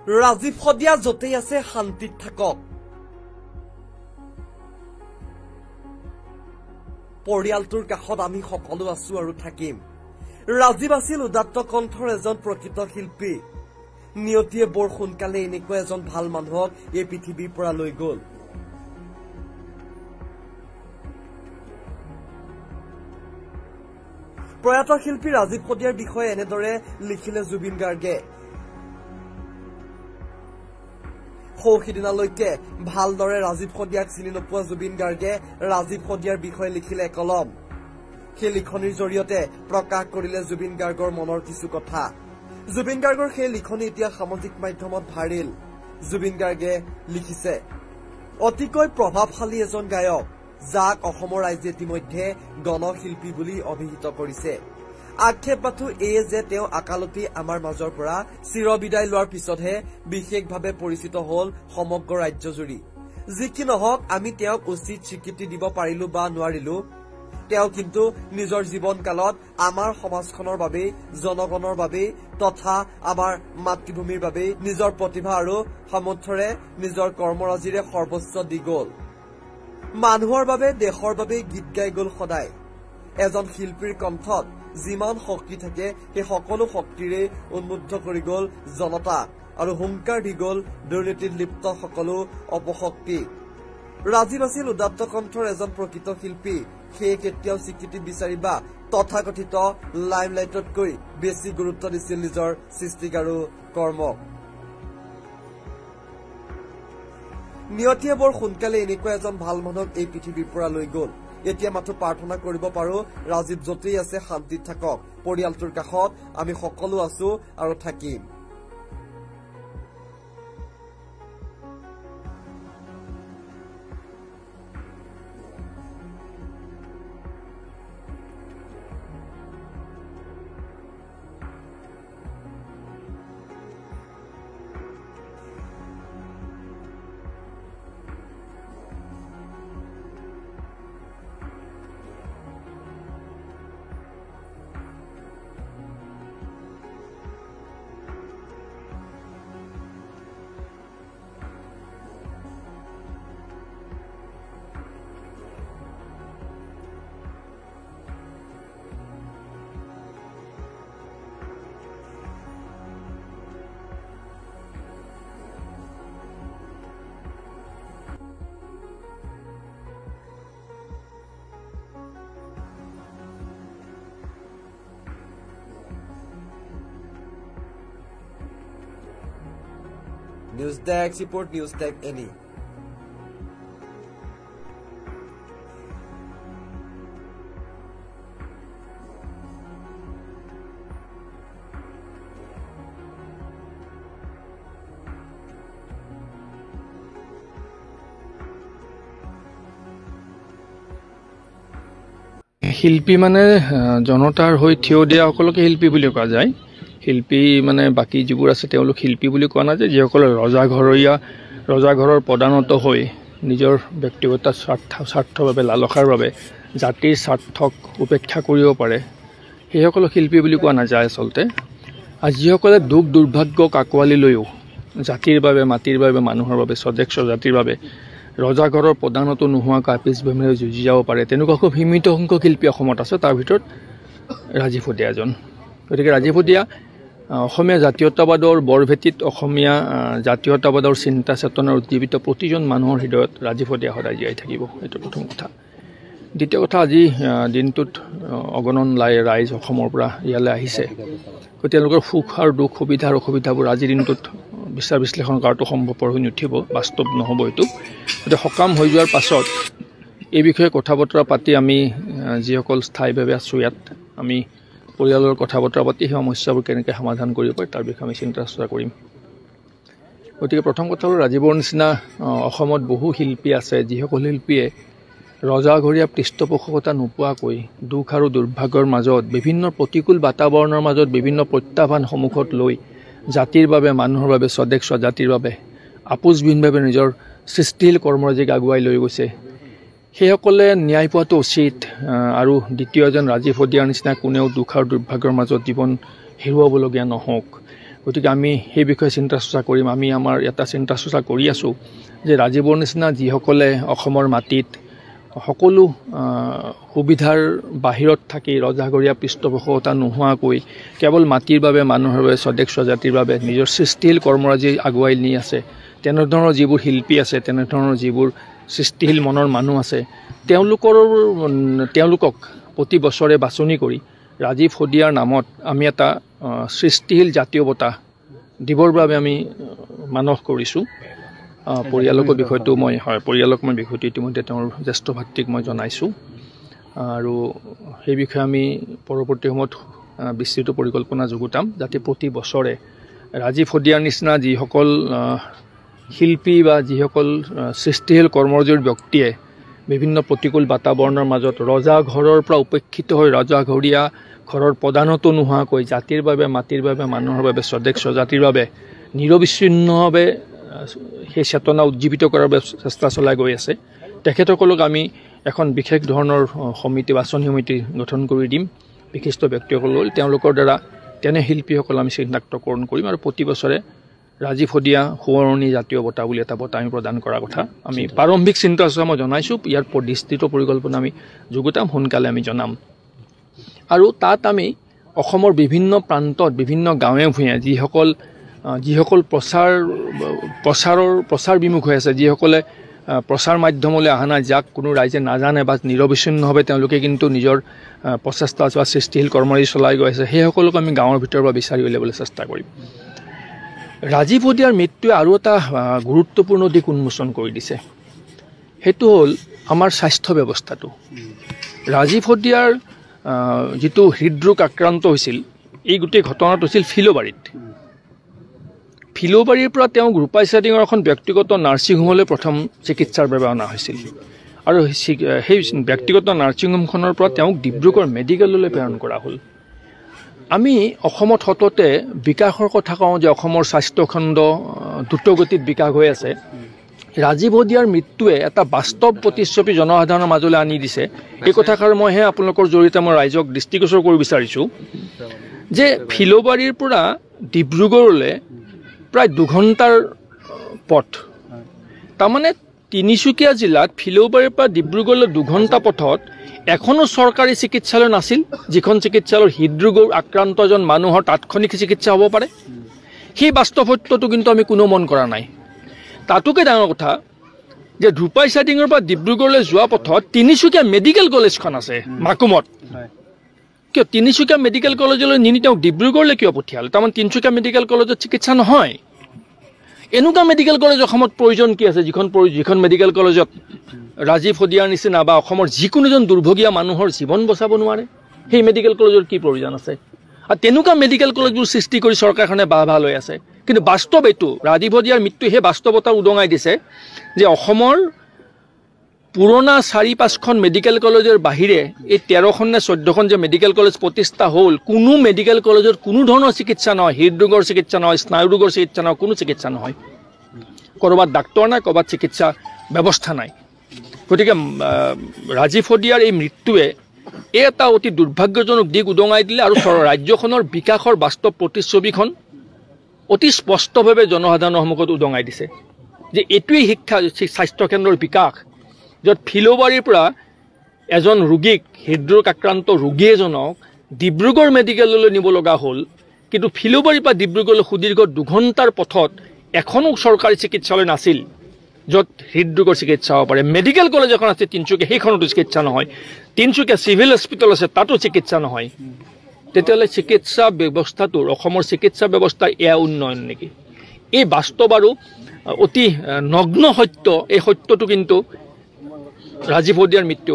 ৰাজীৱ শদিয়া য'তেই আছে শান্তিত থাকক। পৰিয়ালটোৰ কাষত আমি সকলো আছো আৰু থাকিম। ৰাজীৱ আছিল উদাত্ত কণ্ঠৰ এজন প্ৰকৃত শিল্পী। নিয়তিয়ে বৰ সোনকালে এনেকুৱা এজন ভাল মানুহক এই পৃথিৱীৰ পৰা লৈ গ'ল। প্ৰয়াত শিল্পী ৰাজীৱ শদিয়াৰ বিষয়ে এনেদৰে লিখিলে জুবিন গাৰ্গে। সৌসিদিনালৈকে ভালদৰে ৰাজীৱ শদিয়াক চিনি নোপোৱা জুবিন গাৰ্গে ৰাজীৱ শদিয়াৰ বিষয়ে লিখিলে কলম। সেই লিখনিৰ জৰিয়তে প্ৰকাশ কৰিলে জুবিন গাৰ্গৰ মনৰ কিছু কথা। জুবিন গাৰ্গৰ সেই লিখনি এতিয়া সামাজিক মাধ্যমত ভাইৰেল। জুবিন গাৰ্গে লিখিছে, অতিকৈ প্ৰভাৱশালী এজন গায়ক, যাক অসমৰ ৰাইজে ইতিমধ্যে গণশিল্পী বুলি অভিহিত কৰিছে। আক্ষেপ মাথো এয়ে যে তেওঁ আকালতি আমাৰ মাজৰ পৰা চিৰবিদায় লোৱাৰ পিছতহে বিশেষভাৱে পৰিচিত হল সমগ্ৰ ৰাজ্যজুৰি। যি কি নহওক, আমি তেওঁক উচিত স্বীকৃতি দিব পাৰিলো বা নোৱাৰিলো, তেওঁ কিন্তু নিজৰ জীৱনকালত আমাৰ সমাজখনৰ বাবেই, জনগণৰ বাবেই তথা আমাৰ মাতৃভূমিৰ বাবেই নিজৰ প্ৰতিভা আৰু সামৰ্থ্যৰে নিজৰ কৰ্মৰাজিৰে সৰ্বোচ্চ দি গ'ল। মানুহৰ বাবে, দেশৰ বাবে গীত গাই গ'ল সদায়। এজন শিল্পীৰ কণ্ঠত যিমান শক্তি থাকে সেই সকলো শক্তিৰে উন্মুদ্ধ কৰি গ'ল জনতা আৰু হুংকাৰ দি গ'ল দুৰ্নীতিত লিপ্ত সকলো অপশক্তি। ৰাজীৱ আছিল উদাত্ত কণ্ঠৰ এজন প্ৰকৃত শিল্পী। সেয়ে কেতিয়াও স্বীকৃতি বিচাৰি বা তথাকথিত লাইমলাইটতকৈ বেছি গুৰুত্ব দিছিল নিজৰ সৃষ্টিক আৰু কৰ্মক। নিয়তিয়ে বৰ সোনকালে এনেকুৱা এজন ভাল মানুহক এই পৃথিৱীৰ পৰা লৈ গ'ল। এতিয়া মাথো প্ৰাৰ্থনা কৰিব পাৰো, ৰাজীৱ য'তেই আছে শান্তিত থাকক। পৰিয়ালটোৰ কাষত আমি সকলো আছো আৰু থাকিম। News desk report, news desk any. শিল্পী মানে জনতাৰ হৈ থিয় দিয়া সকলকে শিল্পী বুলি কোৱা যায়। শিল্পী মানে বাকী যিবোৰ আছে তেওঁলোক শিল্পী বুলি কোৱা নাযায়। যিসকলে ৰজাঘৰৰ প্ৰধানত হৈ নিজৰ ব্যক্তিগত স্বাৰ্থৰ বাবে, লালসাৰ বাবে জাতিৰ স্বাৰ্থক উপেক্ষা কৰিব পাৰে, সেইসকলক শিল্পী বুলি কোৱা নাযায় আচলতে। আৰু যিসকলে দুখ দুৰ্ভাগ্যক আঁকোৱালি লৈও জাতিৰ বাবে, মাটিৰ বাবে, মানুহৰ বাবে, স্বদেশ জাতিৰ বাবে ৰজাঘৰৰ প্ৰধানতো নোহোৱাকৈ আপিছ বেমেৰে যুঁজি যাব পাৰে, তেনেকুৱা খুব সীমিত সংখ্যক শিল্পী অসমত আছে। তাৰ ভিতৰত ৰাজীৱ শদিয়া এজন। গতিকে ৰাজীৱ শদিয়া অসমীয়া জাতীয়তাবাদৰ বৰভেটিত অসমীয়া জাতীয়তাবাদৰ চিন্তা চেতনাৰ উদ্দীপিত প্ৰতিজন মানুহৰ হৃদয়ত ৰাজীৱ শদিয়া সদায় জীয়াই থাকিব। এইটো প্ৰথম কথা। দ্বিতীয় কথা, আজি দিনটোত অগণন ৰাইজ অসমৰ পৰা ইয়ালৈ আহিছে। তেওঁলোকৰ সুখ আৰু দুখ, সুবিধা আৰু অসুবিধাবোৰ আজিৰ দিনটোত বিচাৰ বিশ্লেষণ কৰাটো সম্ভৱপৰ হৈ নুঠিব, বাস্তৱ নহ'ব এইটো। গতিকে সকাম হৈ যোৱাৰ পাছত এই বিষয়ে কথা বতৰা পাতি আমি যিসকল স্থায়ীভাৱে আছোঁ ইয়াত, আমি পৰিয়ালৰ কথা বতৰা পাতি সেই সমস্যাবোৰ কেনেকৈ সমাধান কৰিব পাৰি তাৰ বিষয়ে আমি চিন্তা চৰ্চা কৰিম। গতিকে প্ৰথম কথা হ'ল, ৰাজীৱৰ নিচিনা অসমত বহু শিল্পী আছে যিসকল শিল্পীয়ে ৰজাঘৰীয়া পৃষ্ঠপোষকতা নোপোৱাকৈ দুখ আৰু দুৰ্ভাগ্যৰ মাজত, বিভিন্ন প্ৰতিকূল বাতাবৰণৰ মাজত, বিভিন্ন প্ৰত্যাহ্বান সন্মুখত লৈ জাতিৰ বাবে, মানুহৰ বাবে, স্বদেশ জাতিৰ বাবে আপোচবিহীনভাৱে নিজৰ সৃষ্টিশীল কৰ্মৰাজিক আগুৱাই লৈ গৈছে। সেইসকলে ন্যায় পোৱাটো উচিত। আৰু দ্বিতীয় এজন ৰাজীৱ শদিয়াৰ নিচিনা কোনেও দুখ আৰু দুৰ্ভাগ্যৰ মাজত জীৱন হেৰুৱাবলগীয়া নহওক। গতিকে আমি সেই বিষয়ে চিন্তা চৰ্চা কৰিম। আমি আমাৰ এটা চিন্তা চৰ্চা কৰি আছোঁ যে ৰাজীৱৰ নিচিনা যিসকলে অসমৰ মাটিত সকলো সুবিধাৰ বাহিৰত থাকি ৰজাঘৰীয়া পৃষ্ঠপোষকতা নোহোৱাকৈ কেৱল মাটিৰ বাবে মানুহৰ বাবে স্বদেশ স্বজাতিৰ বাবে নিজৰ সৃষ্টিশীল কৰ্মৰাজি আগুৱাই নি আছে, তেনেধৰণৰ যিবোৰ শিল্পী আছে, তেনেধৰণৰ যিবোৰ সৃষ্টিশীল মনৰ মানুহ আছে, তেওঁলোকক প্ৰতি বছৰে বাছনি কৰি ৰাজীৱ শদিয়াৰ নামত আমি এটা সৃষ্টিশীল জাতীয় বঁটা দিবৰ বাবে আমি মানস কৰিছোঁ। পৰিয়ালকৰ বিষয়টো পৰিয়ালক মই বিষয়টো ইতিমধ্যে তেওঁৰ জ্যেষ্ঠ ভাতৃক মই জনাইছোঁ আৰু সেই বিষয়ে আমি পৰৱৰ্তী সময়ত বিস্তৃত পৰিকল্পনা যুগুতাম যাতে প্ৰতি বছৰে ৰাজীৱ শদিয়াৰ নিচিনা যিসকল শিল্পী বা যিসকল সৃষ্টিশীল কৰ্মৰাজিৰ ব্যক্তিয়ে বিভিন্ন প্ৰতিকূল বাতাবৰণৰ মাজত ৰজা ঘৰৰ পৰা উপেক্ষিত হৈ ৰজাঘৰীয়া ঘৰৰ প্ৰধানতো নোহোৱাকৈ জাতিৰ বাবে, মাটিৰ বাবে, মানুহৰ বাবে, স্বদেশ স্বজাতিৰ বাবে নিৰবিচ্ছিন্নভাৱে সেই চেতনা উজ্জীৱিত কৰাৰ চেষ্টা চলাই গৈ আছে, তেখেতসকলক আমি এখন বিশেষ ধৰণৰ সমিতি, বাছনি সমিতি গঠন কৰি দিম। বিশিষ্ট ব্যক্তিসকল তেওঁলোকৰ দ্বাৰা তেনে শিল্পীসকল আমি চিনাক্তকৰণ কৰিম আৰু প্ৰতি বছৰে ৰাজীৱ শদিয়া সোঁৱৰণী জাতীয় বঁটা বুলি এটা বঁটা আমি প্ৰদান কৰাৰ কথা আমি প্ৰাৰম্ভিক চিন্তা চৰ্চা মই জনাইছোঁ। ইয়াৰ বিস্তৃত পৰিকল্পনা আমি যুগুতাম, সোনকালে আমি জনাম। আৰু তাত আমি অসমৰ বিভিন্ন প্ৰান্তত, বিভিন্ন গাঁৱে ভূঞে যিসকল প্ৰচাৰ বিমুখ হৈ আছে, যিসকলে প্ৰচাৰ মাধ্যমলৈ অহা নাই, যাক কোনো ৰাইজে নাজানে বা নিৰবিচ্ছিন্নভাৱে তেওঁলোকে কিন্তু নিজৰ প্ৰচেষ্টা বা সৃষ্টিশীল কৰ্মৰাজি চলাই গৈ আছে, সেইসকলক আমি গাঁৱৰ ভিতৰৰ পৰা বিচাৰি উলিয়াবলৈ চেষ্টা কৰিম। ৰাজীৱ শদিয়াৰ মৃত্যুৱে আৰু এটা গুৰুত্বপূৰ্ণ দিশ উন্মোচন কৰি দিছে, সেইটো হ'ল আমাৰ স্বাস্থ্য ব্যৱস্থাটো। ৰাজীৱ শদিয়াৰ যিটো হৃদৰোগ আক্ৰান্ত হৈছিল, এই গোটেই ঘটনাটো হৈছিল ফিল'বাৰীৰ পৰা তেওঁক ৰূপাইচাৰিঙৰ এখন ব্যক্তিগত নাৰ্ছিং হোমলৈ প্ৰথম চিকিৎসাৰ বাবে অনা হৈছিল আৰু সেই ব্যক্তিগত নাৰ্ছিং হোমখনৰ পৰা তেওঁক ডিব্ৰুগড় মেডিকেললৈ প্ৰেৰণ কৰা হ'ল। আমি অসমত সততে বিকাশৰ কথা কওঁ যে অসমৰ স্বাস্থ্যখণ্ড দ্ৰুতগতিত বিকাশ হৈ আছে। ৰাজীৱ শদিয়াৰ মৃত্যুৱে এটা বাস্তৱ প্ৰতিচ্ছবি জনসাধাৰণৰ মাজলৈ আনি দিছে। এই কথাষাৰ মইহে আপোনালোকৰ জৰিয়তে মই ৰাইজক দৃষ্টিগোচৰ কৰিব বিচাৰিছোঁ যে ফিল'বাৰীৰ পৰা ডিব্ৰুগড়লৈ প্ৰায় 2 ঘণ্টাৰ পথ, তাৰমানে তিনিচুকীয়া জিলাত ফিল'বাৰীৰ পৰা ডিব্ৰুগড়লৈ 2 ঘণ্টা পথত এখনো চৰকাৰী চিকিৎসালয় নাছিল, যিখন চিকিৎসালয়ৰ হৃদৰোগৰ আক্ৰান্ত এজন মানুহৰ তাৎক্ষণিক চিকিৎসা হ'ব পাৰে। সেই বাস্তৱ সত্যটো কিন্তু আমি কোনো মন কৰা নাই। তাতোকে ডাঙৰ কথা যে ৰূপাইচাৰিঙৰ পৰা ডিব্ৰুগড়লৈ যোৱা পথত তিনিচুকীয়া মেডিকেল কলেজখন আছে মাকুমত। কিয় তিনিচুকীয়া মেডিকেল কলেজলৈ নিনি তেওঁক ডিব্ৰুগড়লৈ কিয় পঠিয়ালে? তাৰমানে তিনিচুকীয়া মেডিকেল কলেজত চিকিৎসা নহয়। এনেকুৱা মেডিকেল কলেজ অসমত প্ৰয়োজন কি আছে, যিখন মেডিকেল কলেজত ৰাজীৱ শদিয়াৰ নিচিনা বা অসমৰ যিকোনো এজন দুৰ্ভগীয়া মানুহৰ জীৱন বচাব নোৱাৰে? সেই মেডিকেল কলেজৰ কি প্ৰয়োজন আছে? আৰু তেনেকুৱা মেডিকেল কলেজবোৰ সৃষ্টি কৰি চৰকাৰখনে বাহ লৈ আছে। কিন্তু বাস্তৱ এইটো, ৰাজীৱ শদিয়াৰ মৃত্যুৱে সেই বাস্তৱতা উদঙাই দিছে যে অসমৰ পুৰণা 4-5খন মেডিকেল কলেজৰ বাহিৰে এই 13খন নে 14খন যে মেডিকেল কলেজ প্ৰতিষ্ঠা হ'ল, কোনো মেডিকেল কলেজত কোনো ধৰণৰ চিকিৎসা নহয়, হৃদৰোগৰ চিকিৎসা নহয়, স্নায়ু ৰোগৰ চিকিৎসা নহয়, কোনো চিকিৎসা নহয়। ক'ৰবাত ডাক্তৰ নাই, ক'ৰবাত চিকিৎসা ব্যৱস্থা নাই। গতিকে ৰাজীৱ শদিয়াৰ এই মৃত্যুৱে এটা অতি দুৰ্ভাগ্যজনক দিশ উদঙাই দিলে আৰু ৰাজ্যখনৰ বিকাশৰ বাস্তৱ প্ৰতিচ্ছবিখন অতি স্পষ্টভাৱে জনসাধাৰণৰ সন্মুখত উদঙাই দিছে যে এইটোৱেই স্বাস্থ্যকেন্দ্ৰৰ বিকাশ, য'ত ফিল'বাৰীৰ পৰা এজন ৰোগীক, হৃদৰোগ আক্ৰান্ত ৰোগী এজনক ডিব্ৰুগড় মেডিকেললৈ নিব লগা হ'ল, কিন্তু ফিল'বাৰীৰ পৰা ডিব্ৰুগড়লৈ সুদীৰ্ঘ 2 ঘণ্টাৰ পথত এখনো চৰকাৰী চিকিৎসালয় নাছিল য'ত হৃদৰোগৰ চিকিৎসা হ'ব পাৰে। মেডিকেল কলেজ এখন আছে তিনিচুকীয়া, সেইখনতো চিকিৎসা নহয়। তিনিচুকীয়া চিভিল হস্পিটেল আছে, তাতো চিকিৎসা নহয়। তেতিয়াহ'লে চিকিৎসা ব্যৱস্থাটোৰ, অসমৰ চিকিৎসা ব্যৱস্থা এয়া উন্নয়ন নেকি? এই বাস্তৱ আৰু অতি নগ্ন সত্য, এই সত্যটো কিন্তু ৰাজীৱ শদিয়াৰ মৃত্যু